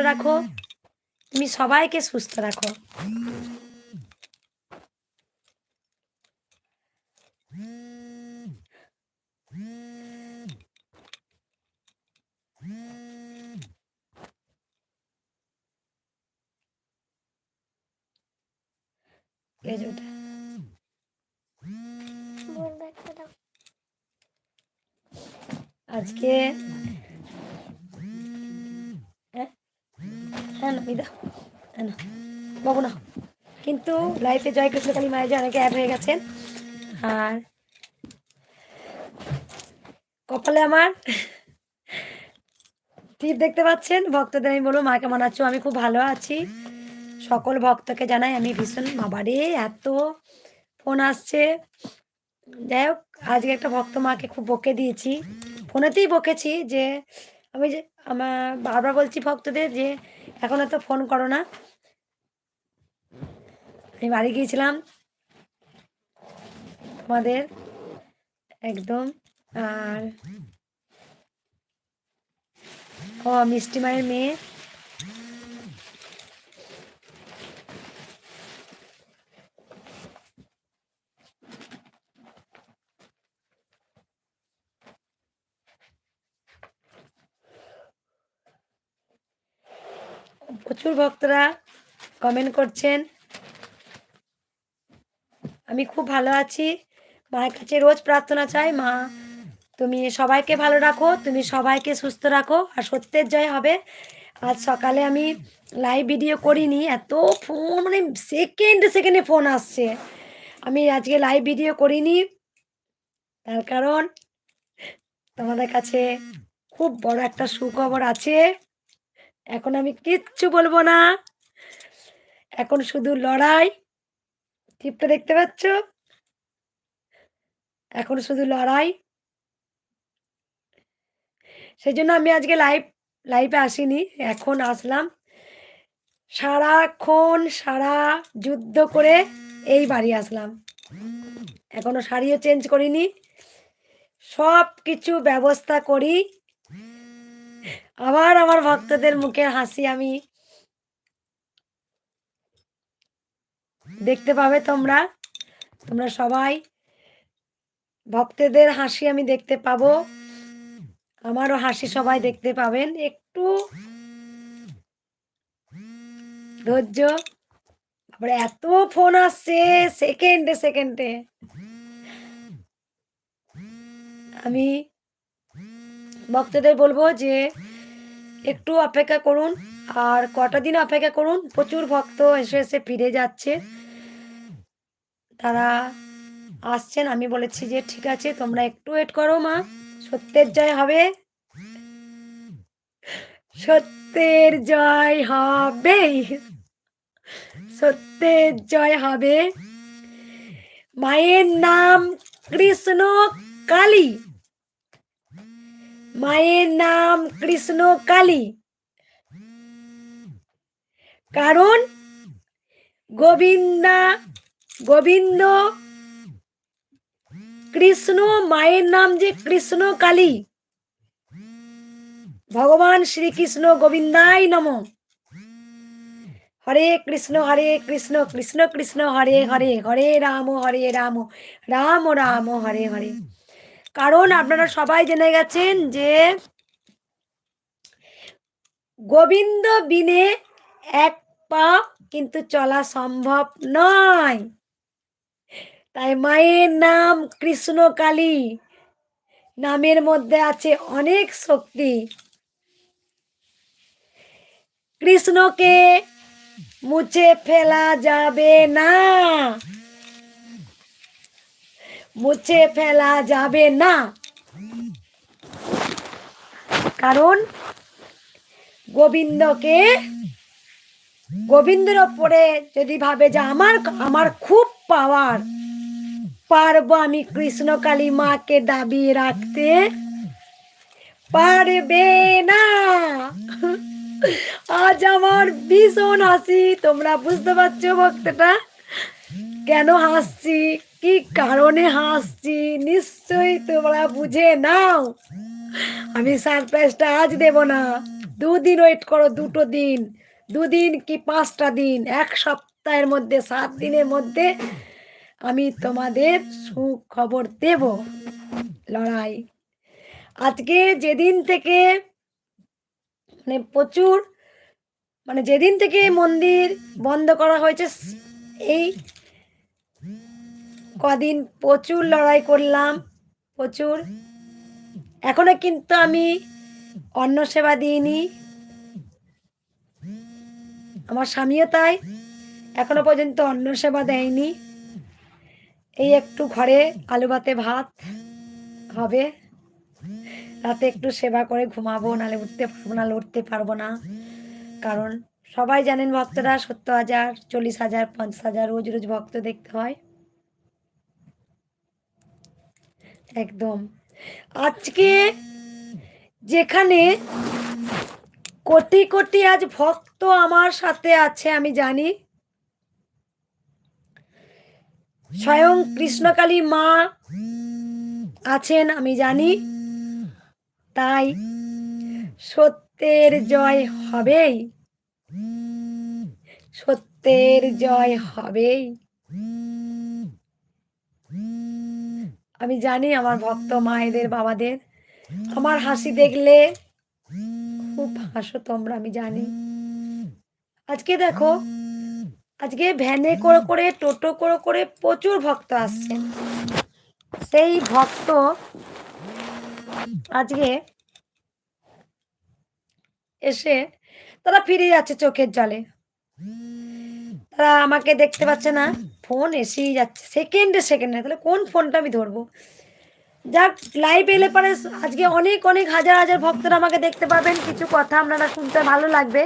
রাখো, তুমি সবাইকে সুস্থ রাখো। এই যে ওটা। আজকে হ্যাঁ না বিদা হ্যাঁ না বাবু না, কিন্তু লাইফে জয় কৃষ্ণকালী মায়ের যে অনেকে অ্যাড হয়ে গেছেন। আর কপালে আমার টিপ দেখতে পাচ্ছেন। ভক্তদের আমি বলবো মা কেমন আছো? আমি খুব ভালো আছি। সকল ভক্তকে জানাই আমি ভীষণ, বাবারে এত ফোন আসছে। যাই হোক, আজকে একটা ভক্ত মাকে খুব বকে দিয়েছি, ফোনেতেই বকেছি যে আমি যে আমার বারবার বলছি ভক্তদের যে এখন এত ফোন করো না। আমি বাড়ি গিয়েছিলাম তোমাদের একদম। আর ও মিষ্টি মায়ের মেয়ে, প্রচুর ভক্তরা কমেন্ট করছেন আমি খুব ভালো আছি। মায়ের কাছে রোজ প্রার্থনা চাই, মা তুমি সবাইকে ভালো রাখো, তুমি সবাইকে সুস্থ রাখো, আর সত্যের জয় হবে। আজ সকালে আমি লাইভ ভিডিও করিনি, এত ফোন মানে সেকেন্ডে সেকেন্ডে ফোন আসছে। আমি আজকে লাইভ ভিডিও করিনি, তার কারণ তোমাদের কাছে খুব বড় একটা সুখবর আছে। এখন আমি কিচ্ছু বলবো না, এখন শুধু লড়াই। টিপটা দেখতে পাচ্ছ? এখন শুধু লড়াই। সেই জন্য আমি আজকে লাইভে আসিনি, এখন আসলাম। সারাক্ষণ সারা যুদ্ধ করে এই বাড়ি আসলাম, এখনো শাড়িও চেঞ্জ করিনি, সব কিছু ব্যবস্থা করি। আবার আমার ভক্তদের মুখের হাসি আমি দেখতে পাবে। তোমরা তোমরা সবাই ভক্তদের হাসি আমি দেখতে পাবো, আমারও হাসি সবাই দেখতে পাবেন। একটু ধৈর্য। তারপরে এত ফোন আসছে সেকেন্ডে সেকেন্ডে, আমি ভক্তদের বলবো যে একটু অপেক্ষা করুন, আর কটা দিন অপেক্ষা করুন। প্রচুর ভক্ত এসে এসে ফিরে যাচ্ছে, তারা আসছেন। আমি বলেছি যে ঠিক আছে তোমরা একটু ওয়েট করো মা, সত্যের জয় হবে, সত্যের জয় হবে, সত্যের জয় হবে। মায়ের নাম কৃষ্ণ কালী, মায়ের নাম কৃষ্ণ কালী, কারণ গোবিন্দ কৃষ্ণ, মায়ের নাম যে কৃষ্ণ কালী। ভগবান শ্রীকৃষ্ণ গোবিন্দাই নমঃ। হরে কৃষ্ণ কৃষ্ণ কৃষ্ণ হরে হরে, হরে রাম রাম রাম হরে হরে। কারণ আপনারা সবাই জেনে গেছেন যে গোবিন্দ বিনে এক পা কিন্তু চলা সম্ভব নয়। তাই মায়ের নাম কৃষ্ণ কালী, নামের মধ্যে আছে অনেক শক্তি। কৃষ্ণকে মুছে ফেলা যাবে না, মুছে ফেলা যাবে না, কারণ গোবিন্দের ওপরে যদি ভাবে যে আমার খুব পাওয়ার, পারবো আমি কৃষ্ণ কালী মাকে দাবিয়ে রাখতে, পারবে না। আজ আমার ভীষণ হাসি, তোমরা বুঝতে পারছো ভক্তটা কেন হাসছি, কি কারণে হাসছি, নিশ্চয়ই তোমরা বুঝে নাও। আমি সারপ্রাইজটা আজ দেব না, 2 দিন ওয়েট করো, 2টো দিন, 2 দিন কি 5টা দিন, 1 সপ্তাহের মধ্যে, 7 দিনের মধ্যে আমি তোমাদের সুখবর দেব। লড়াই আজকে যেদিন থেকে প্রচুর যেদিন থেকে মন্দির বন্ধ করা হয়েছে এই কদিন প্রচুর লড়াই করলাম, প্রচুর। এখনো কিন্তু আমি অন্ন সেবা দিইনি, আমার স্বামীও তাই, এখনো পর্যন্ত অন্ন সেবা দেয়নি। এই একটু ঘরে আলু ভাতে ভাত হবে, রাতে একটু সেবা করে ঘুমাবো, নালে উঠতে পারবো না, লড়তে পারবো না। কারণ সবাই জানেন ভক্তরা 70,000, 40,000, 50,000 রোজ রোজ ভক্ত দেখতে হয়। একদম আজকে যেখানে কোটি কোটি আজ ভক্ত আমার সাথে আছে, আমি জানি স্বয়ং কৃষ্ণকালী মা আছেন, আমি জানি। তাই সত্যের জয় হবেই, সত্যের জয় হবেই। আমি জানি আমার ভক্ত মায়েদের, বাবাদের আমার হাসি দেখলে খুব হাসো তোমরা, আমি জানি। আজকে দেখো, আজকে ভ্যানে করে করে, টোটো করে করে প্রচুর ভক্ত আসছেন। সেই ভক্ত আজকে এসে তারা ফিরে যাচ্ছে চোখের জলে, তারা আমাকে দেখতে পাচ্ছে না, ফোন এসেই যাচ্ছে সেকেন্ডে সেকেন্ডে। তাহলে কোন ফোনটা আমি ধরবো? যাক, লাইভ এলে পরে আজকে অনেক অনেক হাজার হাজার ভক্তরা আমাকে দেখতে পাবেন, কিছু কথা আপনারা শুনতে ভালো লাগবে।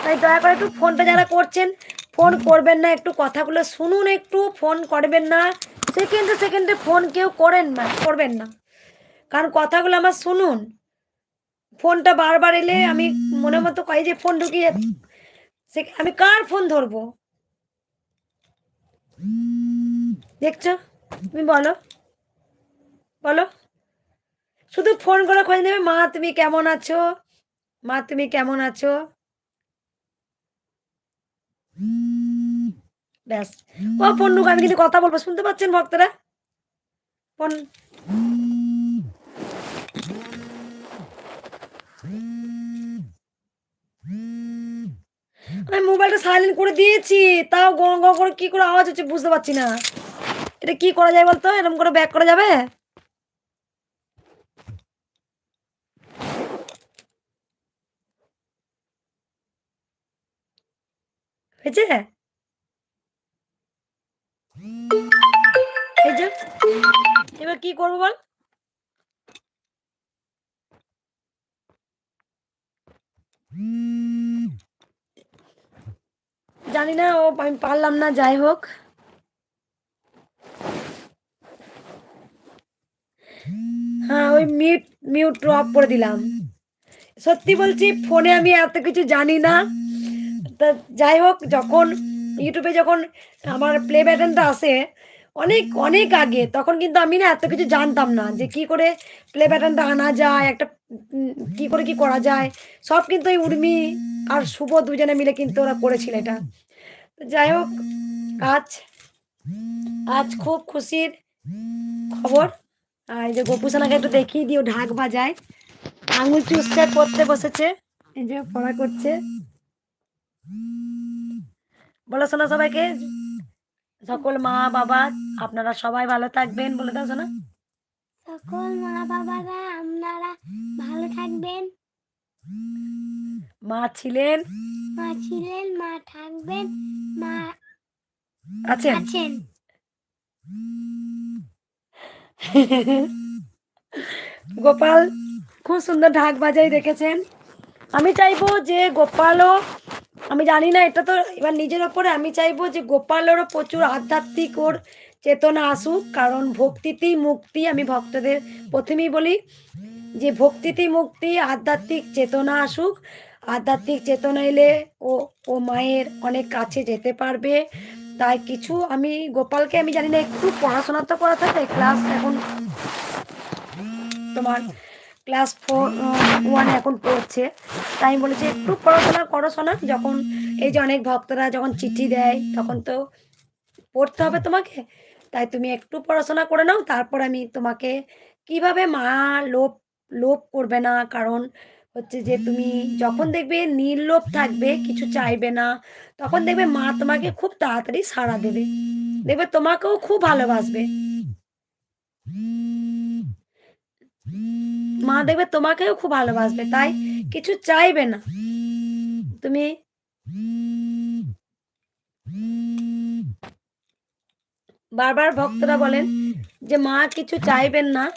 তাই দয়া করে একটু ফোনটা যারা করছেন, ফোন করবেন না, একটু কথাগুলো শুনুন, একটু ফোন করবেন না, সেকেন্ডে সেকেন্ডে ফোন কেউ করেন না, করবেন না, কারণ কথাগুলো আমার শুনুন। ফোনটা বারবার এলে আমি মনে মতো কই যে ফোন ঢুকিয়ে আমি কার ফোন ধরবো? দেখছো, তুমি বলো বলো, শুধু ফোন করে খোঁজ নেবে, মা তুমি কেমন আছো, মা তুমি কেমন আছো, ব্যাস। ও ফোন ঢুক, আমি কিন্তু কথা বলবো, শুনতে পাচ্ছেন ভক্তরা? ফোন আমি মোবাইলটা সাইলেন্ট করে দিয়েছি, তাও গ গ করে কি করে আওয়াজ হচ্ছে বুঝতে পারছি না। এটা কি করা যায় বলতো? এরকম করে ব্যাক করা যাবে? হয়েছে? এই যে এবার কি করবো বল? জানি না, ও আমি পারলাম না, যাই হোক। হ্যাঁ, ওই মিউট মিউট অফ করে দিলাম। সত্যি বলছি, ফোনে আমি এত কিছু জানি না। তা যাই হোক, যখন ইউটিউবে যখন আমার প্লে বাটনটা আসে অনেক অনেক আগে, তখন কিন্তু আমি না এত কিছু জানতাম না যে কি করে প্লে বাটনটা আনা যায়, একটা কি করে কি করা যায়। সব কিন্তু ওই উর্মি আর শুভ দুজনে মিলে কিন্তু ওরা করেছিল এটা। তো যাই হোক, আজ আজ খুব খুশির খবর। আর এই যে গোপুসোনাকে একটু দেখিয়ে দিও, ঢাক বাজায়, আঙুল চুষছে, পড়তে বসেছে, এই যে পড়া করছে। বলো শোনা সবাইকে, সকল মা বাবা আপনারা সবাই ভালো থাকবেন, বলে দাও শোনা। সকল মা বাবারা আপনারা ভালো থাকবেন, মা ছিলেন, মা ছিলেন, মা থাকবেন, মা আছেন। আছেন। গোপাল খুব সুন্দর ঢাক বাজাই দেখেছেন। আমি চাইবো যে গোপালও, আমি জানি না, এটা তো এবার নিজের ওপরে, আমি চাইবো যে গোপালেরও প্রচুর আধ্যাত্মিক ওর চেতনা আসুক, কারণ ভক্তিতেই মুক্তি। আমি ভক্তদের প্রথমেই বলি যে ভক্তিতেই মুক্তি, আধ্যাত্মিক চেতনা আসুক। আধ্যাত্মিক চেতনা এলে ও ও মায়ের অনেক কাছে যেতে পারবে। তাই কিছু আমি গোপালকে, আমি জানি না, একটু পড়াশোনা তো করা থাকে, ক্লাস এখন তোমার ক্লাস 1 এখন পড়ছে। তাই আমি বলেছি, "একটু পড়াশোনা করো সোনা। যখন এই যে অনেক ভক্তরা যখন চিঠি দেয়, তখন তো পড়তে হবে তোমাকে। তাই তুমি একটু পড়াশোনা করে নাও। তারপর আমি তোমাকে কিভাবে মা লোভ লোভ করবে না। কারণ হচ্ছে যে তুমি যখন দেখবে নির্লোভ থাকবে, কিছু চাইবে না, তখন দেখবে মা তোমাকে খুব তাড়াতাড়ি সাড়া দেবে। দেখবে তোমাকেও খুব ভালোবাসবে। মা দেখবে তোমাকেও খুব ভালোবাসবে। তাই কিছু চাইবে না। তুমি বারবার ভক্তরা বলেন যে, "মা কিছু চাইবেন না।"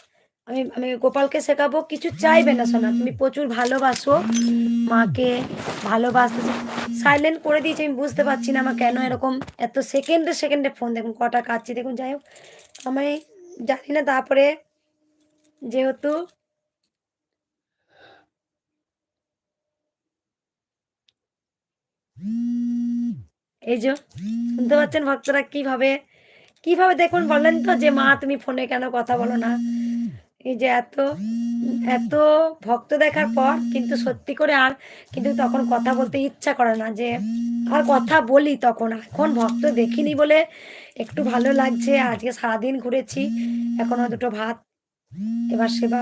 আমি আমি গোপালকে শেখাবো, "কিছু চাইবে না সোনা। তুমি প্রচুর ভালোবাসো। মাকে ভালোবাসতে।" সাইলেন্ট করে দিয়েছি। আমি বুঝতে পারছি না আমার কেন এরকম এত সেকেন্ডে, সেকেন্ডে ফোন দেখুন কটা কাটছি দেখুন। যাই হোক, আমি জানি না। তারপরে যেহেতু এই যে শুনতে পাচ্ছেন ভক্তরা কিভাবে দেখুন বলেন তো যে, "মা তুমি ফোনে কেন কথা বলো না?" এই যে এত ভক্ত দেখার পর কিন্তু সত্যি করে আর কিন্তু তখন কথা বলতে ইচ্ছা করে না যে আর কথা বলি তখন। এখন ভক্ত দেখিনি বলে একটু ভালো লাগছে। আজকে সারাদিন ঘুরেছি। এখনো দুটো ভাত এবার সেবা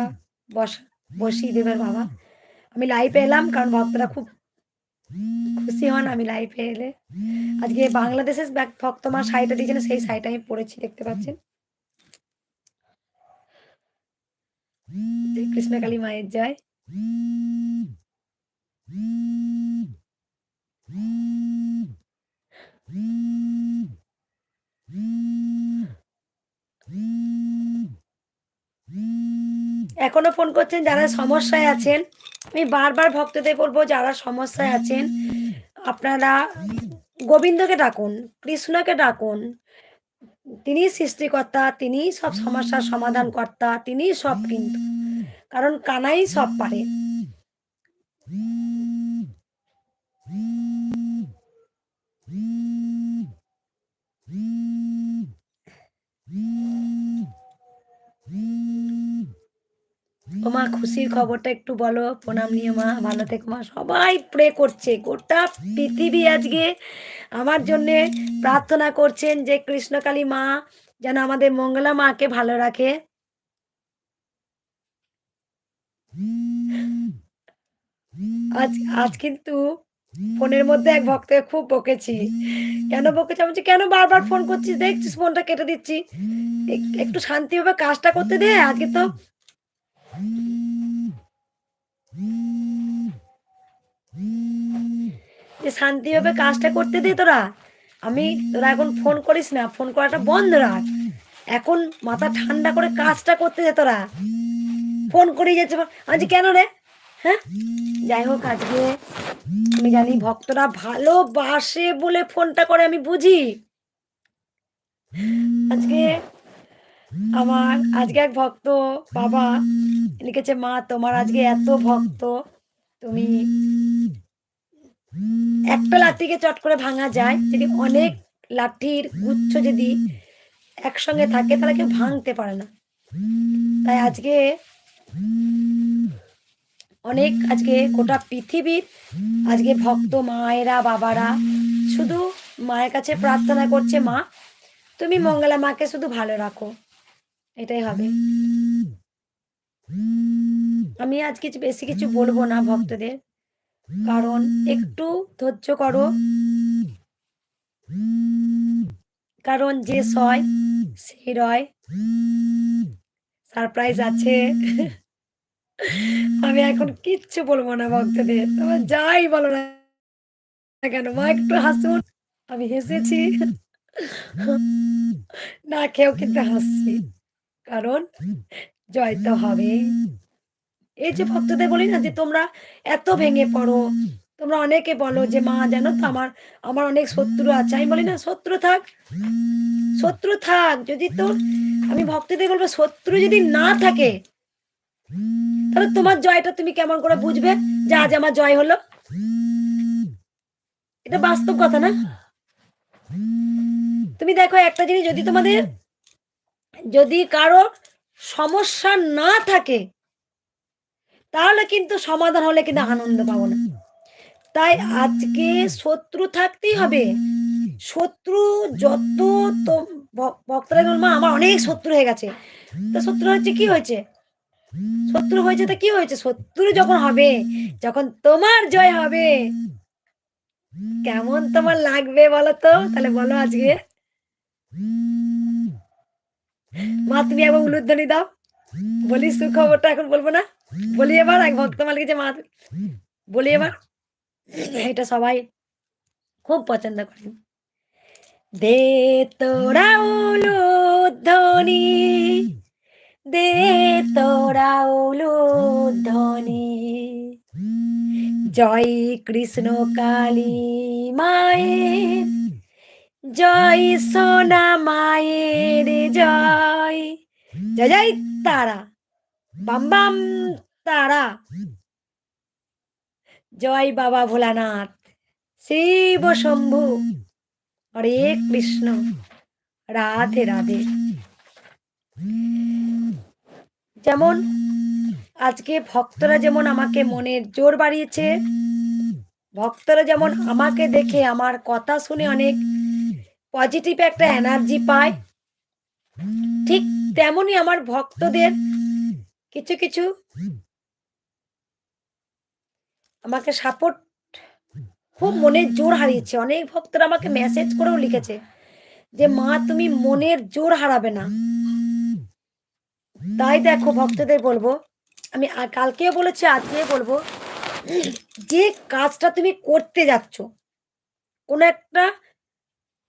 বস বসিয়ে দেবে বাবা। আমি লাইভে এলাম কারণ ভক্তরা খুব খুশি হন আমি লাইভে এলে। আজকে বাংলাদেশের ভক্ত মা শাড়িটা দিয়েছেন, সেই শাড়িটা আমি পরেছি দেখতে পাচ্ছেন। জয় কৃষ্ণকালী মায়ের জয়। এখনো ফোন করছেন যারা সমস্যায় আছেন। আমি বারবার ভক্তদের বলবো যারা সমস্যায় আছেন, আপনারা গোবিন্দকে ডাকুন, কৃষ্ণকে ডাকুন। তিনিই সৃষ্টিকর্তা, তিনিই সব সমস্যার সমাধান কর্তা, তিনিই সব কিন্তু। কারণ কানাই সব পারে। ও মা খুশির খবরটা একটু বলো। প্রণাম নিও মা, ভালো থেকো মা। সবাই প্রে করছে। গোটা পৃথিবী আজকে আমার জন্যে প্রার্থনা করছেন যে কৃষ্ণকালী মা যেন আমাদের মঙ্গলা মাকে ভালো রাখে। আজ আজ কিন্তু ফোনের মধ্যে এক ভক্তকে খুব বকেছি। কেন বকেছি? আমি বলছি, "কেন বারবার ফোন করছিস? দেখছিস ফোনটা কেটে দিচ্ছি। একটু শান্তিভাবে কাজটা করতে দে। আজকে তো যে শান্তিভাবে কাজটা করতে দে তোরা। তোরা এখন ফোন করিস না। ফোন করাটা বন্ধ রাখ। এখন মাথা ঠান্ডা করে কাজটা করতে দে তোরা। ফোন করেই যাচ্ছে।" আমি বলছি, "কেন রে? হ্যাঁ?" যাই হোক আজকে আমি জানি ভক্তরা ভালোবাসে বলে ফোনটা করে আমি বুঝি। আজকে আজকে এক ভক্ত বাবা লিখেছে, "মা তোমার আজকে এত ভক্ত, তুমি একটা লাঠিকে চট করে ভাঙা যায়। যদি অনেক লাঠির গুচ্ছ যদি একসঙ্গে থাকে তাহলে কেউ ভাঙতে পারে না।" তাই আজকে গোটা পৃথিবীর আজকে ভক্ত মায়েরা বাবারা শুধু মায়ের কাছে প্রার্থনা করছে, "মা তুমি মঙ্গলা মাকে শুধু ভালো রাখো।" এটাই হবে। আমি আজ বেশি কিছু বলবো না ভক্তদের। কারণ একটু ধৈর্য করো। কারণ যে সয় সেই রয়। সারপ্রাইজ আছে। আমি এখন কিচ্ছু বলবো না ভক্তদের। তোমরা যাই বলো না কেন, মা একটু হাসুন। আমি হেসেছি। না খেয়েও কিন্তু হাসছি। কারণ জয় তো হবে। এই যে ভক্তদের বলি না যে তোমরা এত ভেঙে পড়ো। তোমরা অনেকে বলো যে, "মা জানো তো আমার অনেক শত্রু আছে।" আমি বলি না, শত্রু থাক, শত্রু থাক। যদি তোর আমি ভক্তদের বলবো শত্রু যদি না থাকে, তাহলে তোমার জয়টা তুমি কেমন করে বুঝবে যে আজ আমার জয় হলো? এটা বাস্তব কথা না? তুমি দেখো একটা জিনিস, যদি কারো সমস্যা না থাকে, তাহলে কিন্তু সমাধান হলে কিন্তু আনন্দ পাবো না। তাই আজকে শত্রু থাকতেই হবে। শত্রু যত তো ভক্তরা বলল, মা আমার অনেক শত্রু হয়ে গেছে। তো শত্রু হচ্ছে কি হয়েছে? শত্রু হয়েছে তো কি হয়েছে? শত্রু যখন হবে, যখন তোমার জয় হবে, কেমন তোমার লাগবে বলো তো? তাহলে বলো আজকে। মা তুমি একবার উলুধ্বনি দাও। বলি সুখবরটা এখন বলবো না। বলি এবার এক ভক্ত মালিক যে মা বলি এবার। এটা সবাই খুব পছন্দ করেন। দে তোরা উলুধ্বনি, দে তোরা উলুধ্বনি, জয় কৃষ্ণ কালী মায়ের, জয় সোনা মায়ের জয়, জয় জয় তারা, বাম বাম তারা, জয় বাবা ভোলানাথ, শিব শম্ভু, হরে কৃষ্ণ, রাধে রাধে। যেমন আজকে ভক্তরা যেমন আমাকে মনের জোর বাড়িয়েছে, ভক্তরা যেমন আমাকে দেখে আমার কথা শুনে অনেক পজিটিভ একটা এনার্জি পায়, ঠিক তেমনি আমার ভক্তদের কিছু কিছু আমাকে সাপোর্ট, খুব মনের জোর হারিয়েছে। অনেক ভক্তরা আমাকে মেসেজ করেও লিখেছে যে মা তুমি মনের জোর হারাবে না। তাই দেখো ভক্তদের বলবো, আমি কালকেও বলেছি আজকেও বলবো, যে কাজটা তুমি করতে যাচ্ছ, কোনো একটা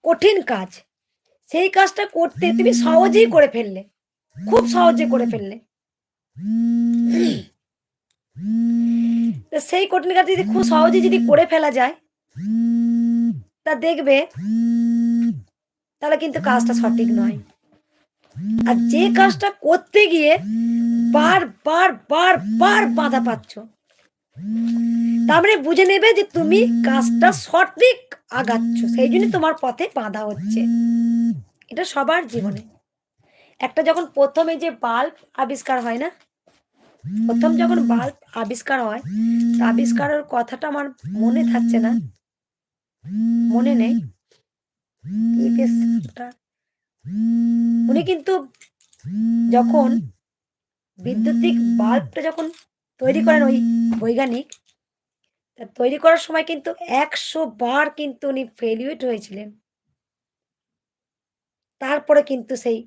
কঠিন কাজ, সেই কাজটা করতে তুমি সহজেই করে ফেললে, খুব সহজে করে ফেললে। তো সেই কঠিন কাজ যদি খুব সহজে যদি করে ফেলা যায়, তা দেখবে তাহলে কিন্তু কাজটা সঠিক নয়। আর যে কাজটা করতে গিয়ে বার বার বাধা পাচ্ছ, তার মানে বুঝে নেবে যে তুমি কাজটা সঠিক আগাচ্ছ, সেই জন্য তোমার পথে বাধা হচ্ছে। এটা সবার জীবনে। একটা যখন প্রথমে যে বাল্ব আবিষ্কার হয় না, প্রথম যখন বাল্ব আবিষ্কার হয়, তা আবিষ্কারের কথাটা আমার মনে থাকছে না, মনে নেই কি বেশ একটা। উনি কিন্তু যখন বিদ্যুতিক বাল্বটা যখন তৈরি করেন ওই বৈজ্ঞানিক, তা তৈরি করার সময় কিন্তু ১০০ বার কিন্তু উনি ফেলিউর হয়েছিলেন। তারপরে কিন্তু সেই,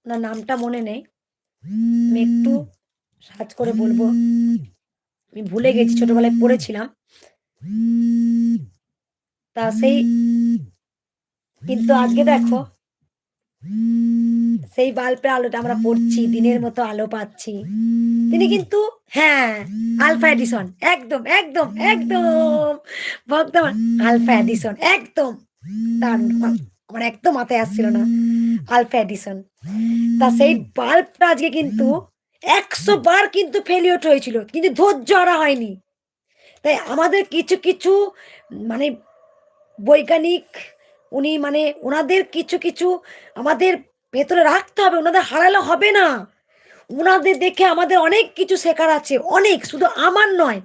ওনার নামটা মনে নেই, আমি একটু সার্চ করে বলবো, আমি ভুলে গেছি, ছোটবেলায় পড়েছিলাম। তা সেই কিন্তু আজকে দেখো সেই বাল্বের আলোটা আমরা পড়ছি, দিনের মতো আলো পাচ্ছি। তিনি কিন্তু, হ্যাঁ, আলফা এডিসন, একদম একদম একদম ভক্তমান, আলফা এডিসন একদম দারুণ। আমার একদম মাথায় আসছিল না, আলফা এডিসন। তা সেই বাল্বটা আজকে কিন্তু ১০০ বার কিন্তু ফেলিওর হয়েছিল, কিন্তু ধৈর্য হারা হয়নি। তাই আমাদের কিছু কিছু মানে বৈজ্ঞানিক, উনি মানে ওনাদের কিছু কিছু আমাদের ভেতরে রাখতে হবে, ওনাদের হারালে হবে না। ওনাদের দেখে আমাদের অনেক কিছু শেখার আছে, অনেক, শুধু আমার নয়,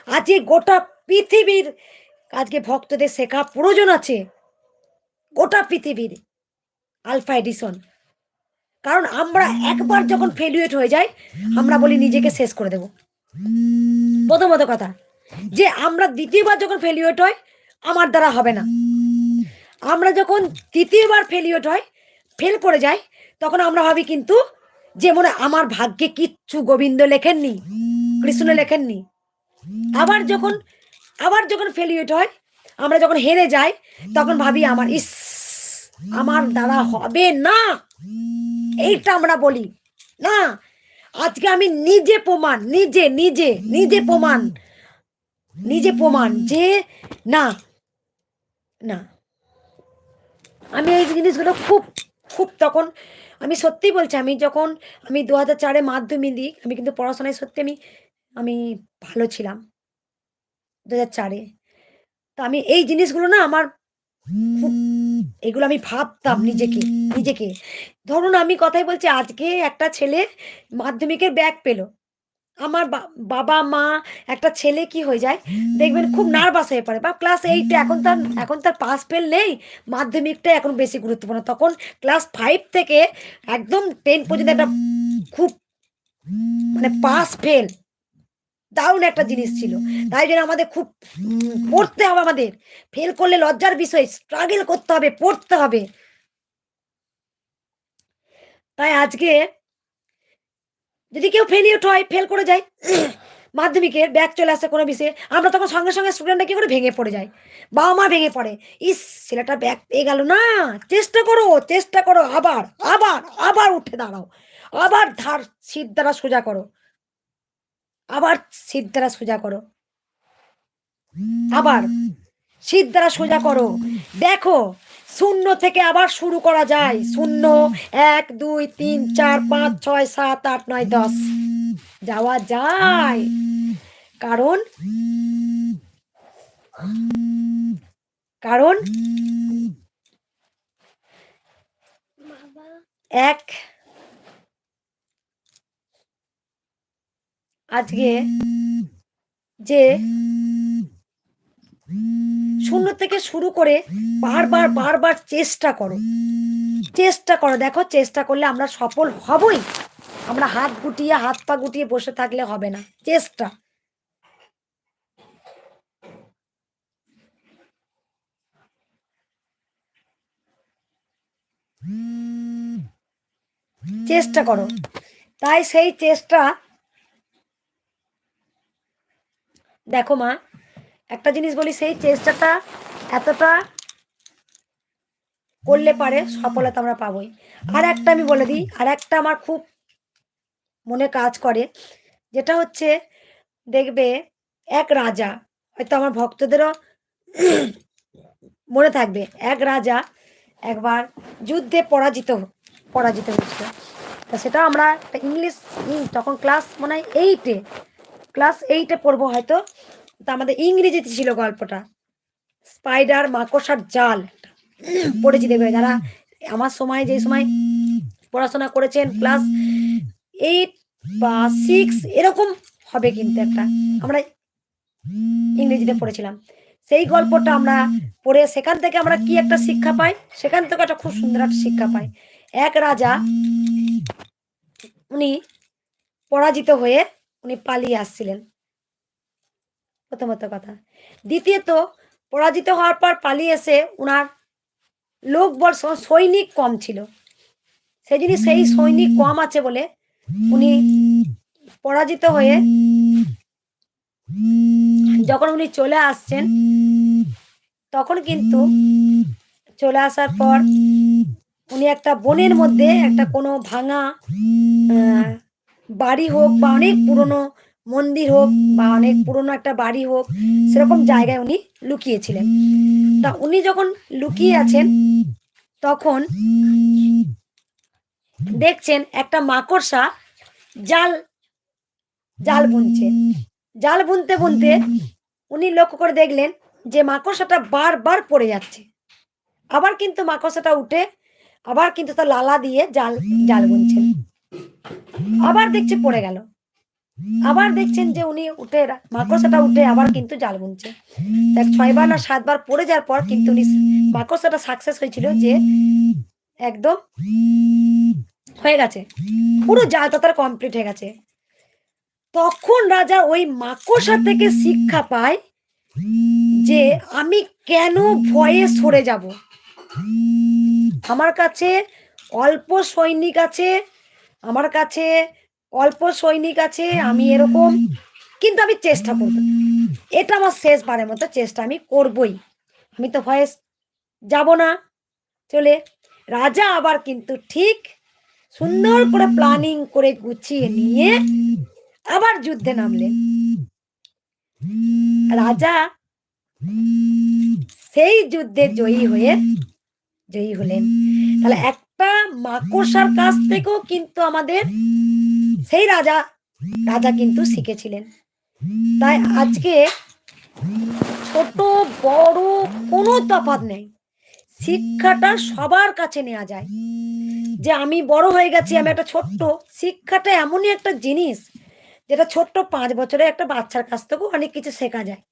আজকে গোটা পৃথিবীর আজকে ভক্তদের শেখা প্রয়োজন আছে, গোটা পৃথিবীর আলফা এডিসন। কারণ আমরা একবার যখন ফেলিউর হয়ে যাই, আমরা বলি নিজেকে শেষ করে দেব। প্রথমত কথা যে আমরা দ্বিতীয়বার যখন ফেলিউর হয়, আমার দ্বারা হবে না। আমরা যখন তৃতীয়বার ফেলিওর হয়, ফেল করে যাই, তখন আমরা ভাবি কিন্তু যে মনে হয় আমার ভাগ্যে কিচ্ছু গোবিন্দ লেখেননি, কৃষ্ণ লেখেননি। আবার যখন ফেলিওর হয়, আমরা যখন হেরে যাই, তখন ভাবি আমার দ্বারা হবে না। এইটা আমরা বলি না। আজকে আমি নিজে প্রমাণ, নিজে প্রমাণ যে না, না, আমি এই জিনিসগুলো খুব খুব তখন, আমি সত্যিই বলছি, আমি ২০০৪-এ মাধ্যমিক দিই, আমি কিন্তু পড়াশোনায় সত্যি আমি আমি ভালো ছিলাম ২০০৪-এ। তো আমি এই জিনিসগুলো না আমার খুব, এগুলো আমি ভাবতাম নিজেকে। ধরুন আমি কথাই বলছি, আজকে একটা ছেলে মাধ্যমিকের ব্যাক পেল, আমার বাবা মা একটা ছেলে কি হয়ে যায় দেখবেন খুব নার্ভাস হয়ে পড়ে, বা ক্লাস 8-এ এখন তার পাস ফেল নেই, মাধ্যমিকটা এখন বেশি গুরুত্বপূর্ণ। তখন ক্লাস 5 থেকে একদম 10 পর্যন্ত একটা খুব মানে পাস ফেল দারুণ একটা জিনিস ছিল। তাই জন্য আমাদের খুব পড়তে হবে, আমাদের ফেল করলে লজ্জার বিষয়, স্ট্রাগল করতে হবে, পড়তে হবে। তাই আজকে যদি কেউ ফেলিউর হয়, ফেল করে যায়, মাধ্যমিকের ব্যাক চলে আসে কোনো বিষয়ে, আমরা তখন সঙ্গে সঙ্গে স্টুডেন্টরা কি করে ভেঙে পড়ে যায়, বাবা মা ভেঙে পড়ে, ইস ছেলেটা ব্যাক পেয়ে গেল না, চেষ্টা করো, চেষ্টা করো, আবার আবার আবার উঠে দাঁড়াও, আবার সিট দ্বারা সোজা করো, আবার সিট দ্বারা সোজা করো, আবার সিট দ্বারা সোজা করো। দেখো শূন্য থেকে আবার শুরু করা যায়, শূন্য, 1 2 3 4 5 6 7 8 9 10 যাওয়া যায়। কারণ কারণ বাবা এক আজকে যে শূন্য থেকে শুরু করে বারবার বারবার চেষ্টা করো, চেষ্টা করো। দেখো চেষ্টা করলে আমরা সফল হবই, আমরা হাত গুটিয়ে হাত পা গুটিয়ে বসে থাকলে হবে না, চেষ্টা। চেষ্টা করো। তাই সেই চেষ্টা, দেখো মা একটা জিনিস বলি, সেই চেষ্টাটা এতটা করলে পারে সফলতা আমরা পাবোই। আর একটা আমি বলে দিই, আর একটা আমার খুব মনে কাজ করে, যেটা হচ্ছে দেখবে এক রাজা, হয়তো আমার ভক্তদেরও মনে থাকবে, এক রাজা একবার যুদ্ধে পরাজিত হয়েছিল। তা সেটা আমরা একটা ইংলিশ তখন ক্লাস মনে হয় 8-এ, ক্লাস 8-এ পড়বো হয়তো। তা আমাদের ইংরেজিতে ছিল গল্পটা, স্পাইডার মাকড়সার জাল পড়েছি দেখবে যারা আমার সময়, যে সময় পড়াশোনা করেছেন ক্লাস 8 বা 6 এরকম হবে, কিন্তু একটা আমরা ইংরেজিতে পড়েছিলাম সেই গল্পটা, আমরা পড়ে সেখান থেকে আমরা কি একটা শিক্ষা পাই, সেখান থেকে একটা খুব সুন্দর একটা শিক্ষা পাই। এক রাজা, উনি পরাজিত হয়ে উনি পালিয়ে আসছিলেন, প্রথমত কথা। দ্বিতীয়ত পরাজিত হওয়ার পর পালিয়ে এসে উনার লোকবল সৈনিক কম ছিল, সেই জিনিস সেই সৈনিক কম আছে বলে উনি পরাজিত হয়ে যখন উনি চলে আসছেন, তখন কিন্তু চলে আসার পর উনি একটা বনের মধ্যে একটা কোনো ভাঙা বাড়ি হোক বা অনেক পুরনো মন্দির হোক বা অনেক পুরনো একটা বাড়ি হোক, সেরকম জায়গায় উনি লুকিয়েছিলেন। তা উনি যখন লুকিয়ে আছেন, তখন দেখছেন একটা মাকড়সা জাল জাল বুনছে, জাল বুনতে বুনতে উনি লক্ষ্য করে দেখলেন যে মাকড়সাটা বারবার পড়ে যাচ্ছে, আবার কিন্তু মাকড়সাটা উঠে আবার কিন্তু তার লালা দিয়ে জাল জাল বুনছেন, আবার দেখছে পড়ে গেল, আবার দেখছেন যে উনি উঠে মাকড়সাটা উঠে আবার কিন্তু জাল বুনছে। 6বার না 7বার পড়ে যাওয়ার পর কিন্তু উনি মাকড়সাটা সাকসেস হয়েছিল, যে একদম হয়ে গেছে, পুরো জালটা তার কমপ্লিট হয়ে গেছে। তখন রাজা ওই মাকড়সা থেকে শিক্ষা পায় যে আমি কেন ভয়ে সরে যাব, আমার কাছে অল্প সৈনিক আছে, আমার কাছে অল্প সৈনিক আছে, আমি এরকম, কিন্তু আমি চেষ্টা করব, এটা আমার শেষবারের মতো চেষ্টা আমি করবই, আমি তো ভয়ে যাব না। চলে রাজা আবার কিন্তু ঠিক সুন্দর করে প্ল্যানিং করে গুছিয়ে নিয়ে আবার যুদ্ধে নামলেন। রাজা সেই যুদ্ধে জয়ী হলেন। তাহলে একটা মাকড়সার কাছ থেকেও কিন্তু আমাদের সেই রাজা কিন্তু শিখেছিলেন। তাই আজকে ছোট বড় কোনো তফাৎ নেই, শিক্ষাটা সবার কাছে নেওয়া যায়। যে আমি বড় হয়ে গেছি, আমি একটা ছোট্ট, শিক্ষাটা এমনই একটা জিনিস যেটা ছোট্ট 5 বছরের একটা বাচ্চার কাছ থেকেও অনেক কিছু শেখা যায়।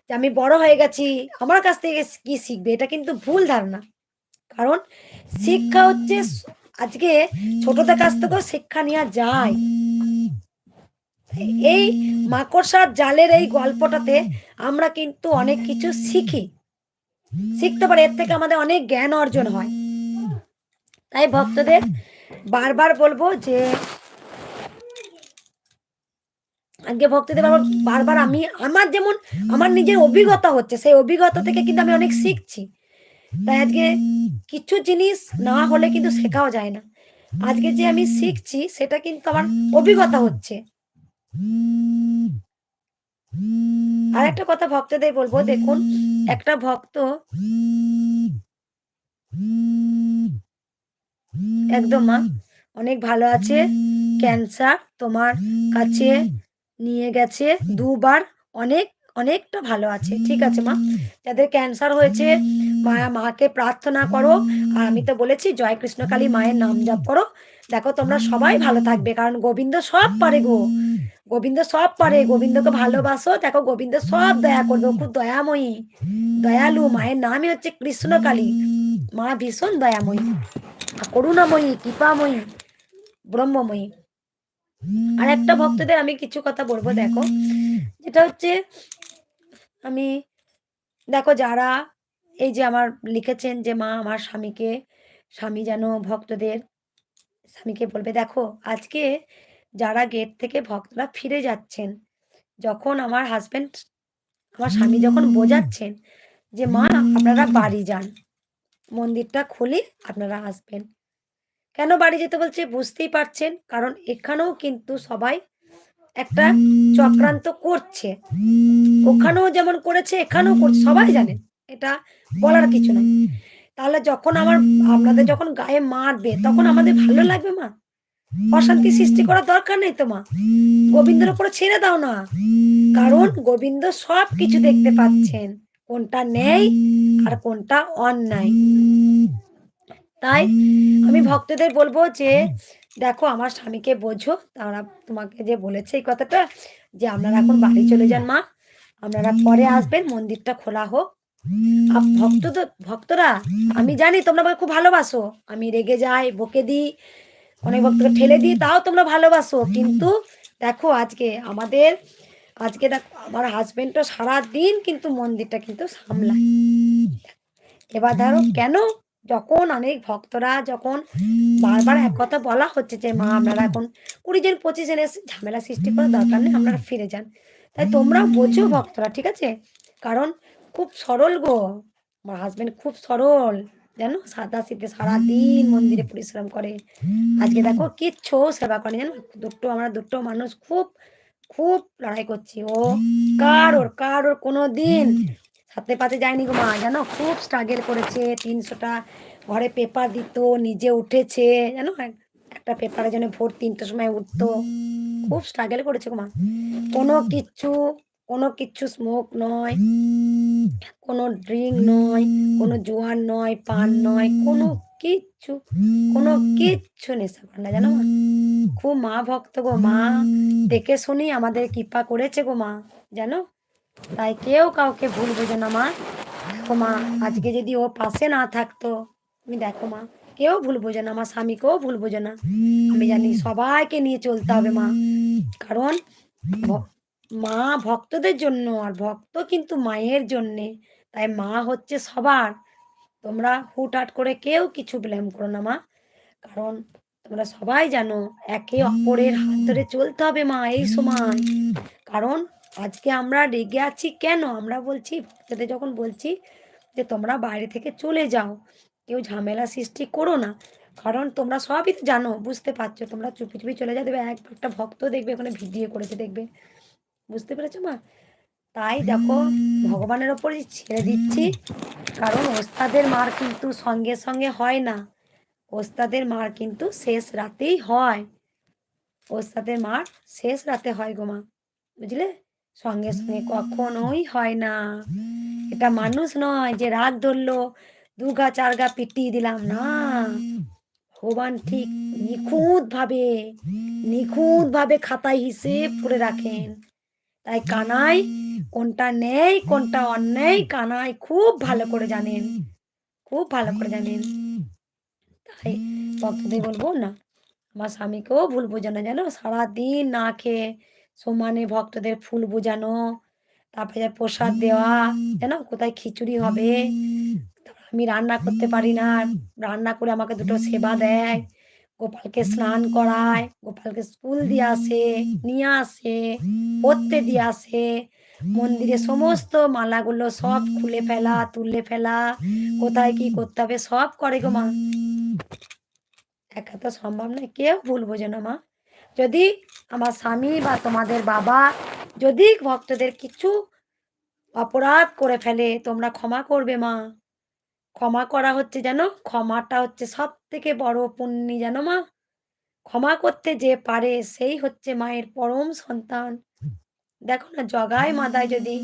যে আমি বড় হয়ে গেছি, আমার কাছ থেকে কি শিখবে? এটা কিন্তু ভুল ধারণা। কারণ শিক্ষা হচ্ছে আজকে ছোটদের কাছ থেকেও শিক্ষা নেওয়া যায়। এই মাকড়সার জালের এই গল্পটাতে আমরা কিন্তু অনেক কিছু শিখি। শিখতে পারি, এর থেকে আমাদের অনেক জ্ঞান অর্জন হয়। তাই ভক্তদের বারবার বলবো যে আজকে ভক্তদের বারবার আমি আমার যেমন আমার নিজের অভিজ্ঞতা হচ্ছে, সেই অভিজ্ঞতা থেকে কিন্তু আমি অনেক শিখছি। তাই আজকে কিছু জিনিস না হলে কিন্তু শেখাও যায় না। আজকে যে আমি শিখছি সেটা কিন্তু আমার অভিজ্ঞতা হচ্ছে। আর একটা কথা ভক্তদের বলবো, দেখুন একটা ভক্ত একদম মা অনেক ভালো আছে। ক্যান্সার তোমার কাছে নিয়ে গেছে ২ বার। অনেক, অনেকটা ভালো আছে। ঠিক আছে মা। যাদের ক্যান্সার হয়েছে মাকে প্রার্থনা করো। আর আমি তো বলেছি জয় কৃষ্ণকালী মায়ের নাম জপ করো। দেখো তোমরা সবাই ভালো থাকবে। কারণ গোবিন্দ সব পারে গো। গোবিন্দ সব পারে। গোবিন্দকে ভালোবাসো। দেখো গোবিন্দ সব দয়া করবে। ও খুব দয়াময়ী, দয়ালু। মায়ের নামই হচ্ছে কৃষ্ণকালী। মা ভীষণ দয়াময়ী, করুণাময়ী, কৃপাময়ী, ব্রহ্মময়ী। আর একটা ভক্তদের আমি কিছু কথা বলবো, দেখো যেটা হচ্ছে আমি দেখো যারা এই যে আমার লিখেছেন যে মা আমার স্বামীকে, স্বামী যেন ভক্তদের স্বামীকে বলবে, দেখো আজকে যারা গেট থেকে ভক্তরা ফিরে যাচ্ছেন, যখন আমার হাজবেন্ড আমার স্বামী যখন বোঝাচ্ছেন যে মা আপনারা বাড়ি যান, মন্দিরটা খুলি আপনারা আসবেন। কেন বাড়ি যেতে বলছে বুঝতেই পারছেন, কারণ এখানেও কিন্তু সবাই একটা চক্রান্ত করছে। ওখানেও যেমন করেছে এখানেও করছে, সবাই জানেন, এটা বলার কিছু নাই। তাহলে যখন আপনাদের যখন গায়ে মারবে তখন আমাদের ভালো লাগবে মা? অশান্তি সৃষ্টি করার দরকার নেই তো মা। গোবিন্দের উপরে ছেড়ে দাও না। কারণ গোবিন্দ সব কিছু দেখতে পাচ্ছেন, কোনটা ন্যায় আর কোনটা অন্যায়। তাই আমি ভক্তদের বলবো যে দেখো আমার স্বামীকে বোঝো, তারা তোমাকে যে বলেছে এই কথাটা যে আপনারা এখন বাড়ি চলে যান মা, আপনারা পরে আসবেন, মন্দিরটা খোলা হোক। ভক্তরা আমি জানি তোমরা আমাকে খুব ভালোবাসো। আমি রেগে যাই, বকে দিই, অনেক ভক্তকে ঠেলে দিই, তাও তোমরা ভালোবাসো। কিন্তু দেখো আজকে দেখো আমার হাজবেন্ডও সারাদিন কিন্তু মন্দিরটা কিন্তু সামলায়। এবার ধরো কেন, যখন অনেক ভক্তরা যখন বারবার এক কথা বলা হচ্ছে যে মা আপনারা এখন 20 জন 25 জন এসে ঝামেলা সৃষ্টি করার দরকার নেই, আপনারা ফিরে যান। তাই তোমরা বোঝো ভক্তরা, ঠিক আছে? কারণ খুব সরল গো, আমার হাজবেন্ড খুব সরল, জানো, সাদা সিধে সারাদিন মন্দিরে পরিশ্রম করে। আজকে দেখো কিচ্ছু সেবা করে জানো, আমরা দুটো মানুষ খুব খুব লড়াই করছি। ও কার ওর কোনো দিন সাথে পাতে যায়নি গো মা, জানো খুব স্ট্রাগল করেছে। 300টা ঘরে পেপার দিত, নিজে উঠেছে, জানো একটা পেপারের জন্য ভোর 3টের সময় উঠতো। খুব স্ট্রাগল করেছে গো মা। কোনো কিচ্ছু কোনো কিচ্ছু স্মোক নয়, কোনো ড্রিঙ্ক নয়, কোনো জোয়ান নয়, পান নয়, কিচ্ছু কোনো কিচ্ছু নেশা করে না, জানো মা। খুব মা ভক্ত গো মা, দেখে শুনি আমাদের কৃপা করেছে গো মা, জানো। তাই কেউ কাউকে ভুল বোঝো না মা। দেখো মা আজকে যদি ও পাশে না থাকতো, তুমি দেখো মা, কেউ ভুল বোঝে না, আমার স্বামীকেও ভুল বোঝে না। আমি জানি সবাইকে নিয়ে চলতে হবে মা। কারণ ভ- মা ভক্তদের জন্য, আর ভক্ত কিন্তু মায়ের জন্যে। তাই মা হচ্ছে সবার। তোমরা হুটহাট করে কেউ কিছু ব্লেম করো না মা। কারণ তোমরা সবাই জানো একে অপরের হাত ধরে চলতে হবে মা এই সময়। কারণ আজকে আমরা রেগে আছি কেন, আমরা বলছি ভক্তদের যখন বলছি যে তোমরা বাইরে থেকে চলে যাও, কেউ ঝামেলা সৃষ্টি করো না। কারণ তোমরা সবই তো জানো, বুঝতে পারছো, তোমরা চুপি চুপি চলে যাও, দেখবে একটা ভক্ত দেখবে ওখানে ভিডিও করেছে, দেখবে। বুঝতে পেরেছো মা? তাই দেখো ভগবানের ওপরই ছেড়ে দিচ্ছি। কারণ ওস্তাদের মার কিন্তু সঙ্গে সঙ্গে হয় না, ওস্তাদের মার কিন্তু শেষ রাতেই হয়। ওস্তাদের মার শেষ রাতে হয় গো মা, বুঝলে, সঙ্গে সঙ্গে কখনোই হয় না। এটা মানুষ নয় যে রাগ ধরলো 2 গা 4 গা পিটিয়ে দিলাম না। ভগবান ঠিক নিখুঁতভাবে খাতায় হিসেব করে রাখেন। তাই কানাই কোনটা নেই কোনটা অন্যায় কানাই খুব ভালো করে জানেন, খুব ভালো করে জানেন। তাই ভক্তদের বলবো না, আমার স্বামীকেও ভুল বোঝানো, জানো, সারাদিন না খেয়ে সমানে ভক্তদের ফুল বোঝানো, তারপরে যে প্রসাদ দেওয়া, জানো কোথায় খিচুড়ি হবে, তারপর আমি রান্না করতে পারি না, রান্না করে আমাকে দুটো সেবা দেয়, গোপালকে স্নান করায়, গোপালকে স্কুল দিয়ে আসে, নিয়ে আসে, পড়তে দিয়ে আসে, মন্দিরে সমস্ত মালাগুলো সব খুলে ফেলা তুলে ফেলা, কোথায় কি করতে হবে সব করে গো মা। একা তো সম্ভব নয়, কেউ ভুল বোঝো না মা। যদি আমার স্বামী বা তোমাদের বাবা যদি ভক্তদের কিছু অপরাধ করে ফেলে তোমরা ক্ষমা করবে মা। ক্ষমা করা হচ্ছে, জানো, ক্ষমাটা হচ্ছে সব থেকে বড় পুণ্যি, জানো মা। ক্ষমা করতে যে পারে সেই হচ্ছে মায়ের পরম সন্তান। দেখো না, জগায় মাদায় যদি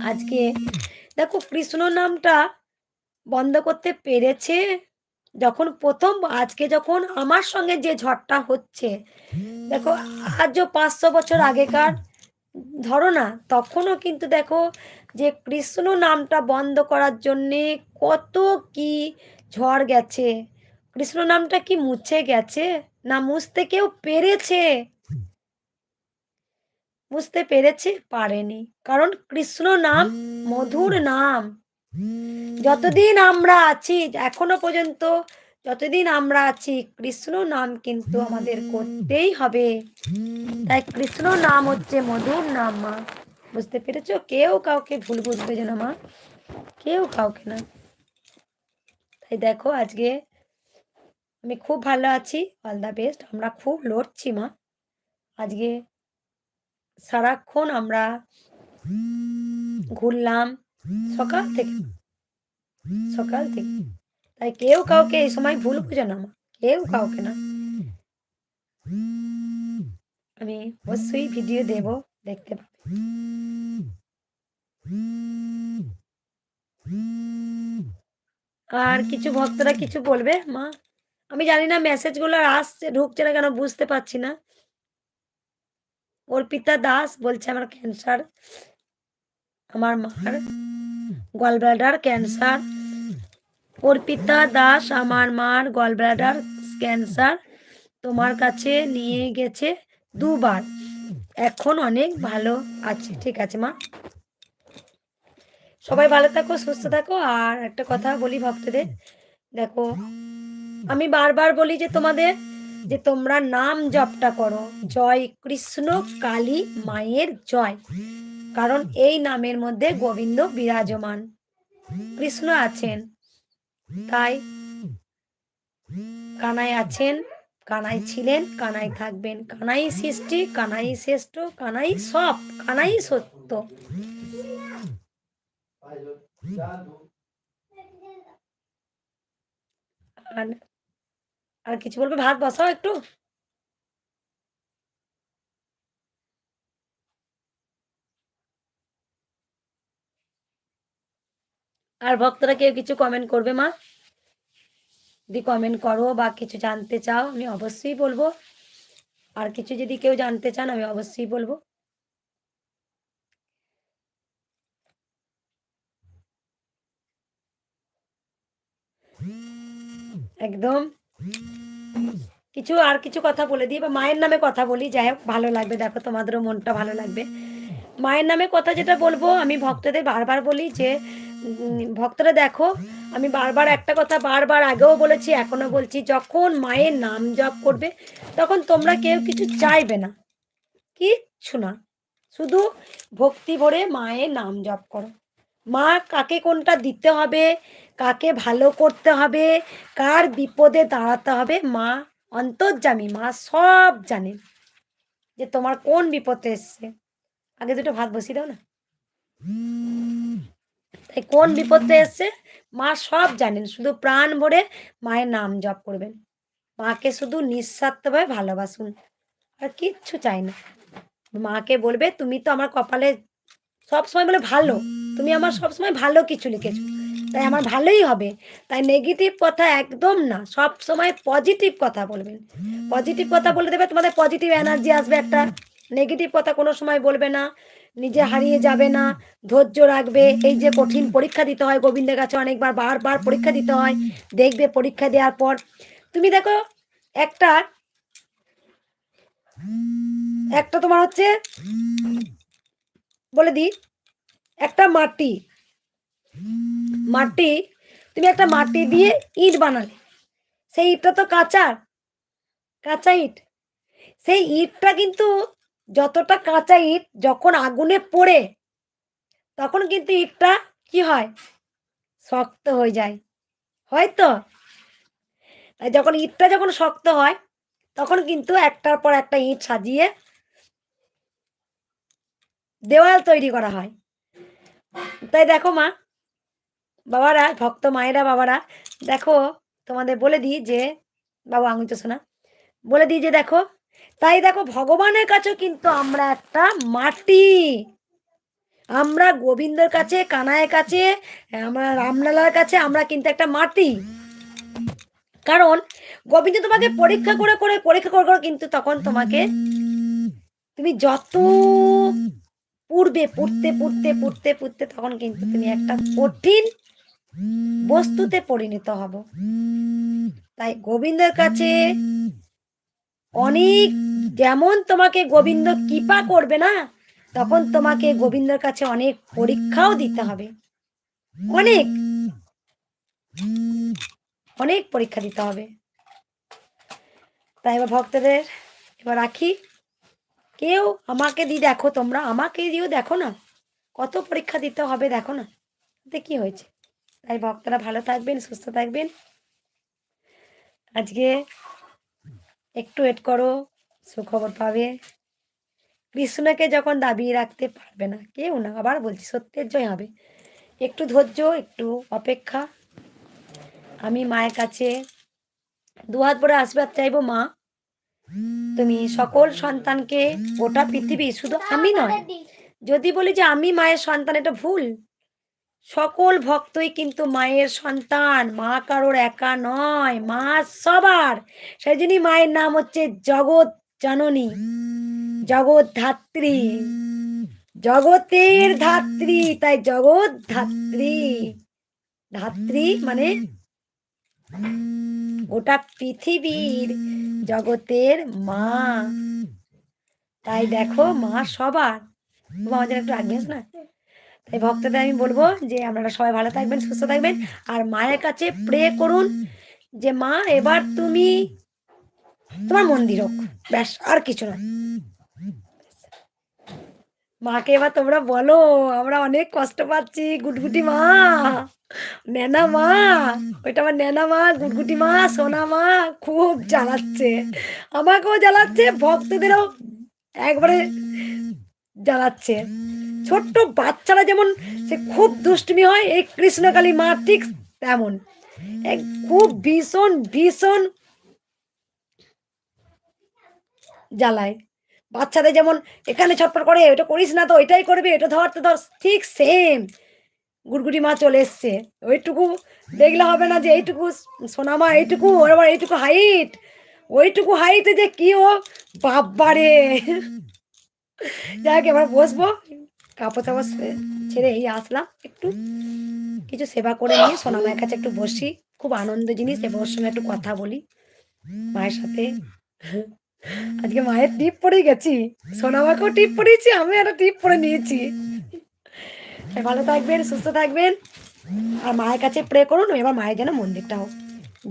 আজকে দেখো কৃষ্ণ নামটা বন্ধ করতে পেরেছে, যখন প্রথম আজকে যখন আমার সঙ্গে যে ঝড়টা হচ্ছে, দেখো আজও 500 বছর আগেকার ধরো না, তখনও কিন্তু দেখো যে কৃষ্ণ নামটা বন্ধ করার জন্যে কত কি ঝড় গেছে। কৃষ্ণ নামটা কি মুছে গেছে? না মুছতে কেউ পেরেছে? বুঝতে পেরেছে? পারেনি। কারণ কৃষ্ণ নাম মধুর নাম। যতদিন আমরা আছি, এখনো পর্যন্ত যতদিন আমরা আছি, কৃষ্ণ নাম কিন্তু আমাদের করতেই হবে। তাই কৃষ্ণ নাম হচ্ছে মধুর নাম মা। বুঝতে পেরেছো? কেউ কাউকে ভুল বুঝবে যেন মা, কেউ কাউকে না। তাই দেখো আজকে আমি খুব ভালো আছি, অল দ্য বেস্ট। আমরা খুব লড়ছি মা। আজকে সারাক্ষণ আমরা ঘুরলাম সকাল থেকে, সকাল থেকে। তাই কেউ কাউকে এই সময় ভুল বুঝো না মা, কেউ কাউকে না। আমি অবশ্যই ভিডিও দেব, দেখতে পাবে। আর কিছু ভক্তরা কিছু বলবে মা? আমি জানি না মেসেজগুলো আসছে ঢুকছে না কেন, বুঝতে পারছি না। অর্পিতা দাস বলছে আমার ক্যান্সার, আমার মার গলব্লাডার ক্যান্সার। অর্পিতা দাস, আমার মার গলব্লাডার ক্যান্সার, তোমার কাছে নিয়ে গেছে 2 বার, এখন অনেক ভালো আছে। ঠিক আছে মা, সবাই ভালো থাকো, সুস্থ থাকো। আর একটা কথা বলি ভক্তদের, দেখো আমি বারবার বলি যে তোমাদের, যে তোমরা নাম জপটা করো, জয় কৃষ্ণ কালী মায়ের জয়। কারণ এই নামের মধ্যে গোবিন্দ বিরাজমান, কৃষ্ণ আছেন। তাই কানাই আছেন, কানাই ছিলেন, কানাই থাকবেন। কানাই সৃষ্টি, কানাই শ্রেষ্ঠ, কানাই সব, কানাই সত্য। আর আর কিছু বলবে? ভাত বসাও একটু। আর ভক্তরা কেউ কিছু কমেন্ট করবে মা? যদি কমেন্ট করো বা কিছু জানতে চাও আমি অবশ্যই বলবো। আর কিছু যদি কেউ জানতে চান আমি অবশ্যই বলবো। একদম আর কিছু কথা বলে দিই বা মায়ের নামে কথা বলি, যাই হোক ভালো লাগবে, দেখো তোমাদেরও মনটা ভালো লাগবে। মায়ের নামে কথা যেটা বলবো, আমি ভক্তদের বারবার বলি যে ভক্তরা দেখো, আমি বারবার একটা কথা বারবার আগেও বলেছি এখনো বলছি, যখন মায়ের নাম জপ করবে তখন তোমরা কেউ কিছু চাইবে না, কিচ্ছু না, শুধু ভক্তি ভরে মায়ের নাম জপ করো। মা কাকে কোনটা দিতে হবে, কাকে ভালো করতে হবে, কার বিপদে দাঁড়াতে হবে, মা অন্তর্যামী, মা সব জানেন যে তোমার কোন বিপদে এসছে। আগে দুটো ভাত বসিয়ে দাও না। তাই কোন বিপদে এসছে মা সব জানেন, শুধু প্রাণ ভরে মায়ের নাম জপ করবেন। মাকে শুধু নিঃস্বার্থভাবে ভালোবাসুন, আর কিচ্ছু চাই না। মাকে বলবে তুমি তো আমার কপালে সবসময় বলে ভালো, তুমি আমার সবসময় ভালো কিছু লিখেছো, তাই আমার ভালোই হবে। তাই নেগেটিভ কথা একদম না, সব সময় পজিটিভ কথা বলবেন। পজিটিভ কথা বলে দেবে, তোমাদের পজিটিভ এনার্জি আসবে একটা। নেগেটিভ কথা কোনো সময় বলবে না, নিজে হারিয়ে যাবে না, ধৈর্য রাখবে। এই যে কঠিন পরীক্ষা দিতে হয় গোবিন্দের কাছে, অনেকবার বারবার পরীক্ষা দিতে হয়, দেখবে পরীক্ষা দেওয়ার পর তুমি দেখো একটা একটা তোমার হচ্ছে বলে দিই, একটা মাটি মাটি তুমি একটা মাটি দিয়ে ইট বানালে, সেই ইটটা তো কাঁচা কাঁচা ইট। সেই ইটটা কিন্তু যতটা কাঁচা ইট যখন আগুনে পড়ে তখন কিন্তু ইটটা কি হয়, শক্ত হয়ে যায়, হয়তো। তাই যখন ইটটা যখন শক্ত হয় তখন কিন্তু একটার পর একটা ইট সাজিয়ে দেওয়াল তৈরি করা হয়। তাই দেখো মা বাবারা, ভক্ত মায়েরা বাবারা, দেখো তোমাদের বলে দিই যে, বাবা আঙুল তো শোনা, বলে দিই যে দেখো, তাই দেখো ভগবানের কাছেও কিন্তু আমরা একটা মাটি। আমরা গোবিন্দর কাছে, কানাইয়ের কাছে, আমরা রামলালার কাছে আমরা কিন্তু একটা মাটি। কারণ গোবিন্দ তোমাকে পরীক্ষা করে কিন্তু তখন তোমাকে, তুমি যত পড়তে তখন কিন্তু তুমি একটা কঠিন বস্তুতে পরিণত হব। তাই গোবিন্দের কাছে অনেক, যেমন তোমাকে গোবিন্দ কৃপা করবে না, তখন তোমাকে গোবিন্দর কাছে অনেক পরীক্ষাও দিতে হবে। অনেক অনেক পরীক্ষা দিতে হবে। তাই এবার ভক্তদের এবার রাখি। কেউ আমাকে দিয়ে দেখো, তোমরা আমাকে দিয়েও দেখো না, কত পরীক্ষা দিতে হবে দেখো না, এতে কি হয়েছে। তাই ভক্তরা ভালো থাকবেন, সুস্থ থাকবেন। আজকে একটু ওয়েট করো, সুখবর পাবে। কৃষ্ণকে যখন দাবিয়ে রাখতে পারবে না কেউ না, আবার বলছি সত্যের জয় হবে। একটু ধৈর্য, একটু অপেক্ষা। আমি মায়ের কাছে দুহাত ভরে আশীর্বাদ চাইবো, মা তুমি সকল সন্তানকে, গোটা পৃথিবী, শুধু আমি নয়, যদি বলি যে আমি মায়ের সন্তান এটা ভুল। সকল ভক্তই কিন্তু মায়ের সন্তান, মা কারোর একা নয়, মা সবার। সেই জন্যই মায়ের নাম হচ্ছে জগৎ জননী, জগৎ ধাত্রী, জগতের ধাত্রী। তাই জগৎ ধাত্রী, ধাত্রী মানে গোটা পৃথিবীর, জগতের মা। তাই দেখো মা সবার। আমাদের একটু আগে না, তাই ভক্তদের আমি বলবো যে আপনারা সবাই ভালো থাকবেন, সুস্থ থাকবেন, আর মায়ের কাছে প্রে করুন যে মা এবার তুমি তোমার মন্দির হোক, ব্যাস, আর কিছু না। মাকে এবার তোমরা বলো আমরা অনেক কষ্ট পাচ্ছি, গুটগুটি মা, নেনা মা, ওইটা আমার নেনা মা, গুটগুটি মা, সোনা মা খুব জ্বালাচ্ছে, আমাকেও জ্বালাচ্ছে, ভক্তদেরও একবারে জ্বালাচ্ছে। ছোট্ট বাচ্চারা যেমন সে খুব দুষ্টুমি হয়, এই কৃষ্ণকালী মা ঠিক তেমন, এক খুব ভীষণ ভীষণ জ্বালায়। বাচ্চাদের যেমন এখানে ছটফট করে, ওটা করিস না তো, এটাই করবে, এটা ধর তো ধর, ঠিক সেম গুড়গুড়ি মা চলে এসছে। ওইটুকু দেখলে হবে না যে এইটুকু সোনা মা, এইটুকু ওর আবার এইটুকু হাইট, ওইটুকু হাইটে যে কি ও বাবারে। যাই হোক এবার বসবো, কাপড় চাপড় ছেড়ে এই আসলাম, একটু কিছু সেবা করে নিয়ে সোনা মায়ের কাছে একটু বসি। খুব আনন্দ জিনিস, এবার ওর সঙ্গে একটু কথা বলি মায়ের সাথে। আজকে মায়ের টিপ পরে গেছি, সোনা মাকেও টিপ পরিয়েছি, আমি একটা টিপ পরে নিয়েছি। তাই ভালো থাকবেন, সুস্থ থাকবেন, আর মায়ের কাছে প্রে করুন এবার মায়ের যেন মন্দিরটা হোক।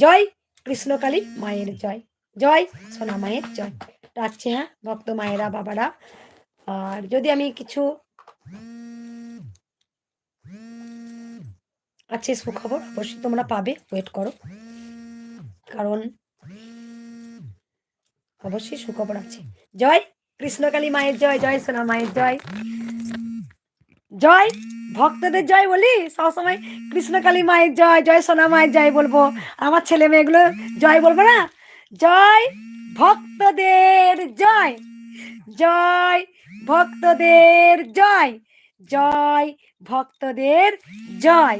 জয় কৃষ্ণকালী মায়ের জয়, জয় সোনা মায়ের জয়। রাখছি, হ্যাঁ ভক্ত মায়েরা বাবারা। আর যদি আমি কিছু আছে সুখবর অবশ্যই তোমরা পাবে, ওয়েট করো, কারণ অবশ্যই সুখবর আছে। জয় কৃষ্ণকালী মায়ের জয়, জয় সোনা মায়ের জয়, জয় ভক্তদের জয় বলি সবসময়, কৃষ্ণকালী মায়ের জয়, জয় সোনা মায়ের জয় বলবো, আমার ছেলে মেয়েগুলো জয় বলবো না। জয় ভক্তদের জয়, জয় ভক্তদের জয়, জয় ভক্তদের জয়।